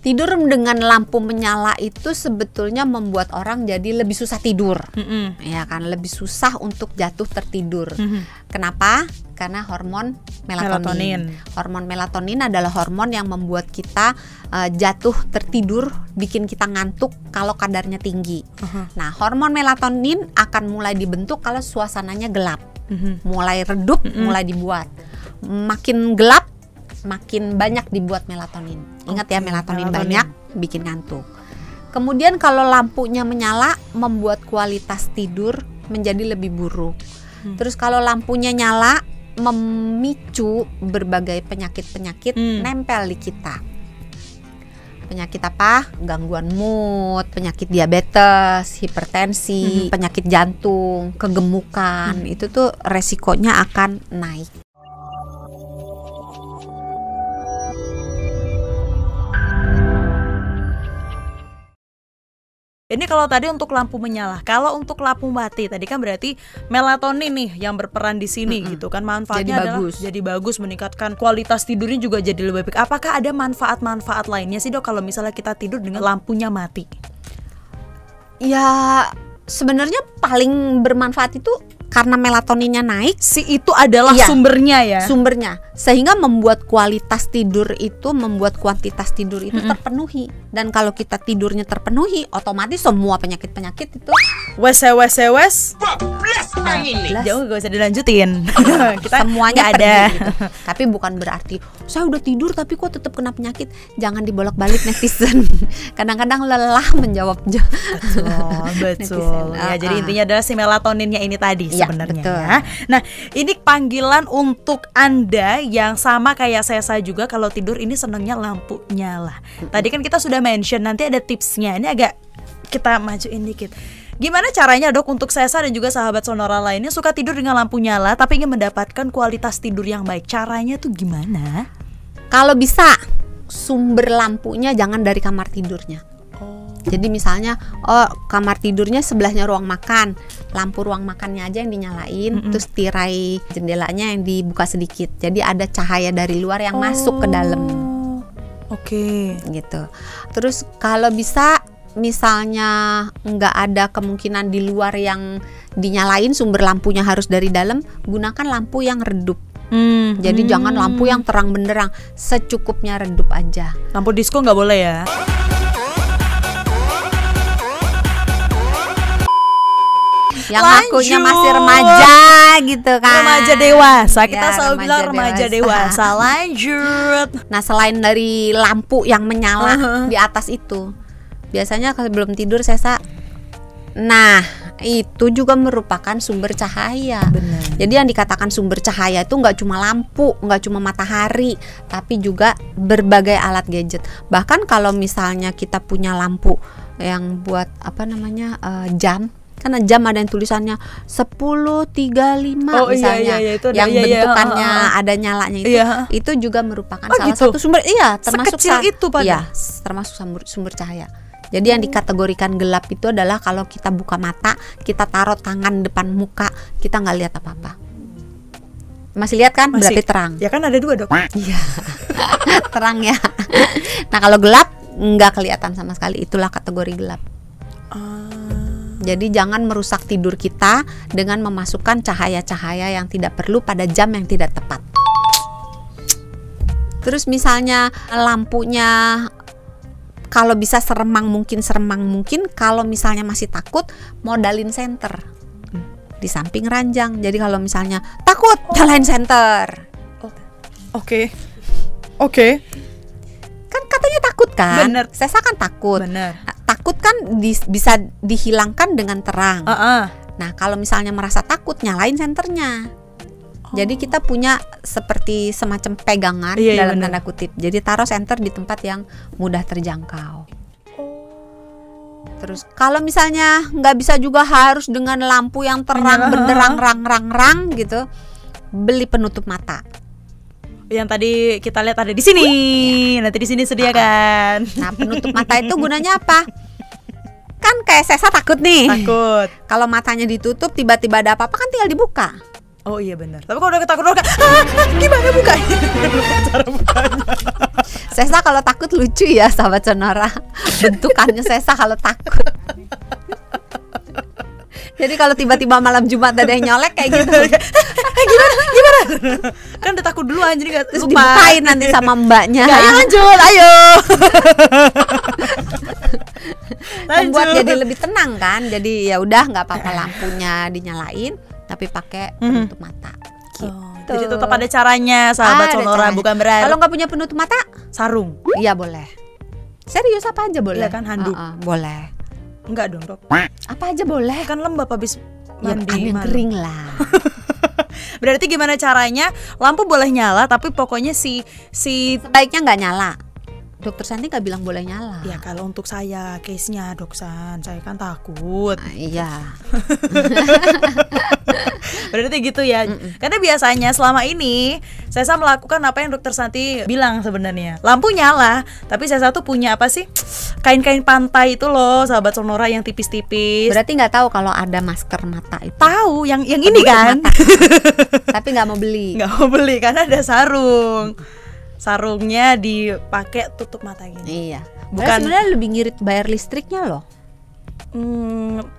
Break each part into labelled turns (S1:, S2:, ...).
S1: Tidur dengan lampu menyala itu sebetulnya membuat orang jadi lebih susah tidur, ya kan, lebih susah untuk jatuh tertidur. Kenapa? Karena hormon melatonin. Hormon melatonin adalah hormon yang membuat kita jatuh tertidur, bikin kita ngantuk kalau kadarnya tinggi. Nah, hormon melatonin akan mulai dibentuk kalau suasananya gelap, mulai redup, mulai dibuat. Makin gelap, makin banyak dibuat melatonin. Ingat ya, melatonin banyak bikin ngantuk. Kemudian kalau lampunya menyala membuat kualitas tidur menjadi lebih buruk. Terus kalau lampunya nyala memicu berbagai penyakit-penyakit nempel di kita. Penyakit apa? Gangguan mood, penyakit diabetes, hipertensi, penyakit jantung, kegemukan. Itu tuh resikonya akan naik.
S2: Ini kalau tadi untuk lampu menyala, kalau untuk lampu mati tadi kan berarti melatonin nih yang berperan di sini gitu kan, manfaatnya jadi bagus, meningkatkan kualitas tidurnya juga jadi lebih baik. Apakah ada manfaat-manfaat lainnya sih Dok kalau misalnya kita tidur dengan lampunya mati?
S1: Ya sebenarnya paling bermanfaat itu karena melatoninnya naik,
S2: itu adalah sumbernya ya.
S1: Sumbernya, sehingga membuat kualitas tidur itu, membuat kuantitas tidur itu terpenuhi. Dan kalau kita tidurnya terpenuhi, otomatis semua penyakit-penyakit itu
S2: jauh gak usah dilanjutin. Kita
S1: semuanya
S2: ada.
S1: Gitu. Tapi bukan berarti saya udah tidur tapi kok tetap kena penyakit. Jangan dibolak-balik netizen. Kadang-kadang lelah menjawab.
S2: Betul. Ya, jadi intinya adalah si melatoninnya ini tadi sebenarnya ya. Nah, ini panggilan untuk Anda yang sama kayak saya juga kalau tidur ini senangnya lampu nyala. Tadi kan kita sudah mention, nanti ada tipsnya. Ini agak kita majuin dikit. Gimana caranya Dok untuk Sesa dan juga sahabat Sonora lainnya suka tidur dengan lampu nyala tapi ingin mendapatkan kualitas tidur yang baik? Caranya tuh gimana?
S1: Kalau bisa sumber lampunya jangan dari kamar tidurnya. Jadi misalnya kamar tidurnya sebelahnya ruang makan, lampu ruang makannya aja yang dinyalain, terus tirai jendelanya yang dibuka sedikit. Jadi ada cahaya dari luar yang masuk ke dalam. Gitu. Terus kalau bisa misalnya nggak ada kemungkinan di luar yang dinyalain, sumber lampunya harus dari dalam, gunakan lampu yang redup. Jadi jangan lampu yang terang benderang, secukupnya redup aja.
S2: Lampu disco nggak boleh ya?
S1: Yang akunya masih remaja gitu kan.
S2: Remaja dewasa, kita selalu bilang remaja dewasa. Lanjut.
S1: Nah, selain dari lampu yang menyala di atas itu, biasanya kalau belum tidur Sesa, nah itu juga merupakan sumber cahaya.
S2: Benar.
S1: Jadi yang dikatakan sumber cahaya itu nggak cuma lampu, nggak cuma matahari, tapi juga berbagai alat gadget. Bahkan kalau misalnya kita punya lampu yang buat jam, karena jam ada yang tulisannya 10.35 misalnya,
S2: itu
S1: yang bentukannya ada nyalanya itu juga merupakan salah satu sumber, termasuk
S2: itu
S1: termasuk sumber cahaya. Jadi yang dikategorikan gelap itu adalah kalau kita buka mata, kita taruh tangan depan muka, kita nggak lihat apa-apa. Masih lihat kan? Berarti terang.
S2: Ya kan ada dua Dok.
S1: Iya. Terang ya. Nah kalau gelap nggak kelihatan sama sekali, itulah kategori gelap. Jadi jangan merusak tidur kita dengan memasukkan cahaya-cahaya yang tidak perlu pada jam yang tidak tepat. Terus misalnya lampunya kalau bisa seremang mungkin, kalau misalnya masih takut, modalin senter di samping ranjang. Jadi kalau misalnya takut, nyalain senter.
S2: Oke.
S1: Kan katanya takut kan?
S2: Bener.
S1: Sesa kan takut.
S2: Bener.
S1: Takut kan bisa dihilangkan dengan terang. Nah kalau misalnya merasa takut, nyalain senternya. Jadi kita punya seperti semacam pegangan dalam tanda kutip. Jadi taruh senter di tempat yang mudah terjangkau. Terus kalau misalnya nggak bisa juga harus dengan lampu yang terang benderang rang gitu, beli penutup mata.
S2: Yang tadi kita lihat ada di sini. Nanti di sini sediakan.
S1: Nah penutup mata itu gunanya apa? Kan kayak Sesa takut nih.
S2: Takut.
S1: Kalau matanya ditutup tiba-tiba ada apa-apa kan tinggal dibuka.
S2: Oh iya benar. Tapi kalau udah ketakutan gimana bukanya? Cara bukanya.
S1: Sesa kalau takut lucu ya sahabat Sonora. Bentukannya Sesa kalau takut. Jadi kalau tiba-tiba malam Jumat ada yang nyolek kayak gitu.
S2: Gimana? Kan udah takut duluan jadi gak
S1: terus dibukain nanti sama mbaknya.
S2: Ayo lanjut, ayo.
S1: Membuat jadi lebih tenang kan. Jadi ya udah nggak apa-apa lampunya dinyalain, tapi pakai penutup mata. Gitu.
S2: Jadi tetap ada caranya sahabat Sonora, bukan berarti.
S1: Kalau nggak punya penutup mata,
S2: sarung.
S1: Iya boleh. Serius apa aja boleh?
S2: Iya kan handuk.
S1: Boleh.
S2: Enggak dong dok. Apa
S1: aja boleh.
S2: Kan lembab habis mandi.
S1: Ya, kering lah.
S2: Berarti gimana caranya? Lampu boleh nyala, tapi pokoknya si
S1: sebaiknya nggak nyala. Dokter Santi nggak bilang boleh nyala.
S2: Ya kalau untuk saya case-nya Doksan, saya kan takut.
S1: Iya.
S2: Berarti gitu ya. Karena biasanya selama ini saya melakukan apa yang Dokter Santi bilang sebenarnya. Lampu nyala, tapi saya tuh punya apa sih? Kain-kain pantai itu loh, sahabat Sonora yang tipis-tipis.
S1: Berarti nggak tahu kalau ada masker mata itu.
S2: Tahu, yang ini kan.
S1: Tapi nggak mau beli.
S2: Nggak mau beli karena ada sarung. Sarungnya dipakai tutup mata gini.
S1: Iya. Bukan sebenarnya lebih ngirit bayar listriknya loh.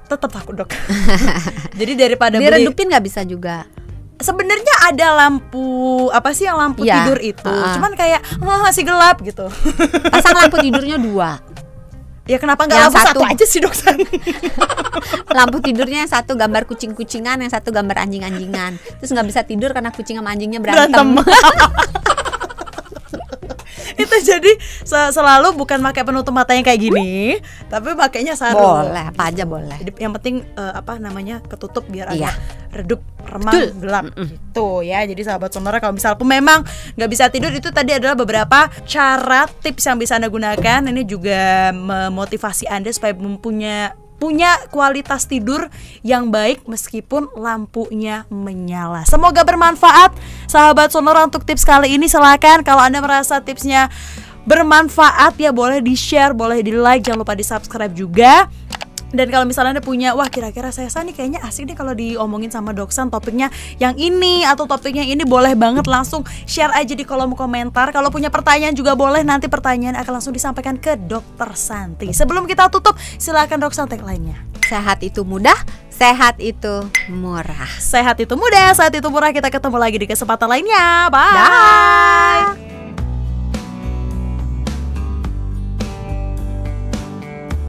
S2: Tetap takut dok. Jadi daripada
S1: diredupin nggak bisa juga.
S2: Sebenarnya ada lampu apa sih yang lampu tidur itu, cuman kayak masih gelap gitu.
S1: Pasang lampu tidurnya 2.
S2: Ya kenapa nggak lampu satu aja sih dok?
S1: Lampu tidurnya yang satu gambar kucing-kucingan, yang satu gambar anjing-anjingan. Terus nggak bisa tidur karena kucing sama anjingnya berantem.
S2: Itu jadi selalu bukan pakai penutup mata yang kayak gini, tapi pakainya sarung.
S1: Boleh, apa aja boleh.
S2: Yang penting ketutup biar agak redup, remang, gelap gitu ya. Jadi sahabat Sonora kalau misal pun memang nggak bisa tidur, itu tadi adalah beberapa cara tips yang bisa Anda gunakan. Ini juga memotivasi Anda supaya punya kualitas tidur yang baik meskipun lampunya menyala. Semoga bermanfaat sahabat Sonora untuk tips kali ini. Silakan kalau Anda merasa tipsnya bermanfaat ya boleh di-share, boleh di-like, jangan lupa di-subscribe juga. Dan kalau misalnya Anda punya, wah kira-kira saya nih kayaknya asik deh kalau diomongin sama Doksan topiknya yang ini atau topiknya ini, boleh banget langsung share aja di kolom komentar. Kalau punya pertanyaan juga boleh, nanti pertanyaan akan langsung disampaikan ke Dokter Santi. Sebelum kita tutup, silakan Doksan tagline-nya.
S1: Sehat itu mudah, sehat itu murah.
S2: Sehat itu mudah, sehat itu murah. Kita ketemu lagi di kesempatan lainnya. Bye.